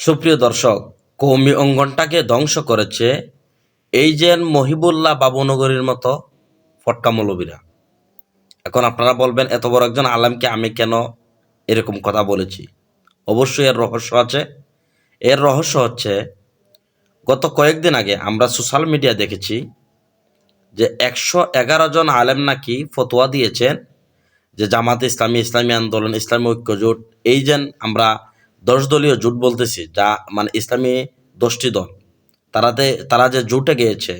সুপ্রিয় দর্শক, কওমি অঙ্গনটাকে ধ্বংস করেছে এই যে মহিবুল্লাহ বাবুনগরীর মতো ফটকা মৌলবীরা। এখন আপনারা বলবেন, এত বড় একজন আলেমকে আমি কেন এরকম কথা বলেছি? অবশ্যই এর রহস্য আছে। এর রহস্য হচ্ছে, গত কয়েকদিন আগে আমরা সোশ্যাল মিডিয়া দেখেছি যে 111 জন আলেম নাকি ফতোয়া দিয়েছেন যে জামাত ইসলামী, ইসলামী আন্দোলন, ইসলামী ঐক্য জোট, এই যে আমরা 10 দলীয় জোট বলতেছি, যা মানে ইসলামী 10টি দল, তারা যে জোটে গিয়েছে,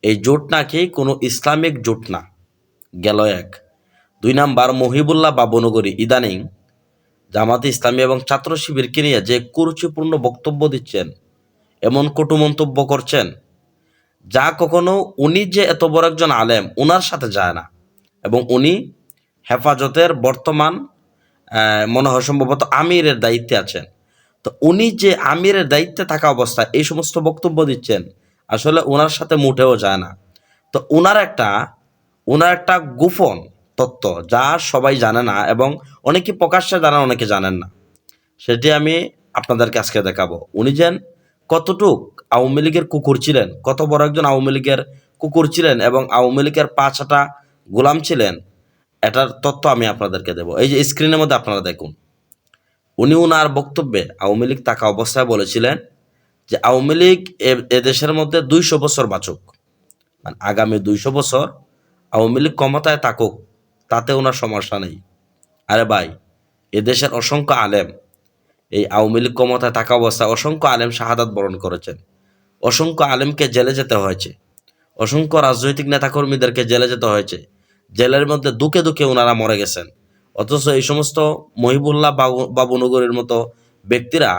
এই জোট নাকি কোনো ইসলামিক জোট না। গেল এক। 2 নাম্বার, মহিবুল্লাহ বাবুনগরী ইদানিং জামাতে ইসলামী এবং ছাত্র শিবিরকে নিয়ে যে কুরুচিপূর্ণ বক্তব্য দিচ্ছেন, এমন কটু মন্তব্য করছেন, যা কখনো উনি যে এত বড় একজন আলেম উনার সাথে যায় না। এবং উনি হেফাজতের বর্তমান মনে হয় সম্ভবত আমিরের দায়িত্বে আছেন। তো উনি যে আমিরের দায়িত্বে থাকা অবস্থায় এই সমস্ত বক্তব্য দিচ্ছেন, আসলে ওনার সাথে মুঠেও যায় না। তো ওনার একটা গোপন তত্ত্ব, যা সবাই জানে না এবং অনেকে প্রকাশ্যে জানেন, অনেকে জানেন না। সেটি আমি আপনাদেরকে আজকে দেখাবো। উনি যেন কতটুক আওয়ামী লীগের কুকুর ছিলেন, কত বড় একজন আওয়ামী লীগের কুকুর ছিলেন এবং আওয়ামী লীগের 5টা গোলাম ছিলেন, এটার তথ্য আমি আপনাদেরকে দেব। এই যে স্ক্রিনের মধ্যে আপনারা দেখুন, উনি ওনার বক্তব্যে আওয়ামী লীগ থাকা অবস্থায় বলেছিলেন যে আওয়ামী লীগ এদেশের মধ্যে 200 বছর বাঁচুক, মানে আগামী 200 বছর আওয়ামী লীগ ক্ষমতায় থাকুক, তাতে ওনার সমস্যা নেই। আরে ভাই, এদেশের অসংখ্য আলেম এই আওয়ামী লীগ ক্ষমতায় থাকা অবস্থায় অসংখ্য আলেম শাহাদাত বরণ করেছেন, অসংখ্য আলেমকে জেলে যেতে হয়েছে, অসংখ্য রাজনৈতিক নেতাকর্মীদেরকে জেলে যেতে হয়েছে, জেলের মধ্যে দুঃখে দুঃখে ওনারা মরে গেছেন। অথচ এই সমস্ত মহিবুল্লাহ বাবুনগরীর মতো ব্যক্তিরা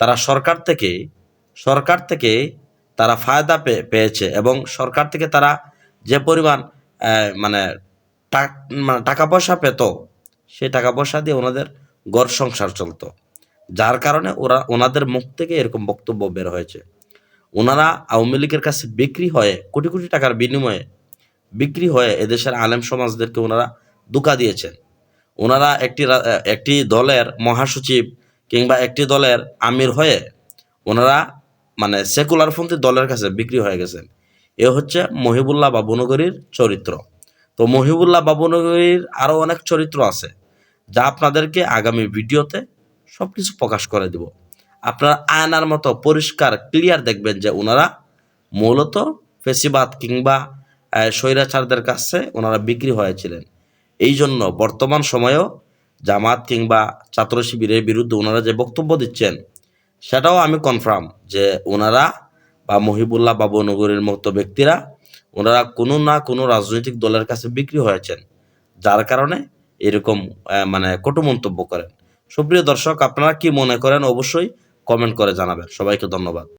তারা সরকার থেকে তারা ফায়দা পেয়েছে এবং সরকার থেকে তারা যে পরিমাণ মানে টাকা পয়সা পেত, সেই টাকা পয়সা দিয়ে ওনাদের ঘর সংসার চলতো, যার কারণে ওনাদের মুখ থেকে এরকম বক্তব্য বের হয়েছে। ওনারা আওয়ামী লীগের কাছে বিক্রি হয়ে, কোটি কোটি টাকার বিনিময়ে বিক্রি হয়ে এদেশের আলেম সমাজদেরকে ওনারা ধোঁকা দিয়েছেন। ওনারা একটি দলের মহাসচিব কিংবা একটি দলের আমির হয়ে ওনারা মানে সেকুলারপন্থী দলের কাছে বিক্রি হয়ে গেছেন। এ হচ্ছে মহিবুল্লাহ বাবুনগরীর চরিত্র। তো মহিবুল্লাহ বাবুনগরীর আরও অনেক চরিত্র আছে, যা আপনাদেরকে আগামী ভিডিওতে সব কিছু প্রকাশ করে দিব। আপনারা আয়নার মতো পরিষ্কার ক্লিয়ার দেখবেন যে ওনারা মূলত ফেসিবাদ কিংবা স্বৈরাচারদের কাছে ওনারা বিক্রি হয়েছিলেন। এই জন্য বর্তমান সময়েও জামাত কিংবা ছাত্র শিবিরের বিরুদ্ধে ওনারা যে বক্তব্য দিচ্ছেন, সেটাও আমি কনফার্ম যে ওনারা বা মহিবুল্লাহ বাবুনগরীর মতো ব্যক্তিরা ওনারা কোনো না কোনো রাজনৈতিক দলের কাছে বিক্রি হয়েছেন, যার কারণে এরকম মানে কটু মন্তব্য করেন। সুপ্রিয় দর্শক, আপনারা কি মনে করেন অবশ্যই কমেন্ট করে জানাবেন। সবাইকে ধন্যবাদ।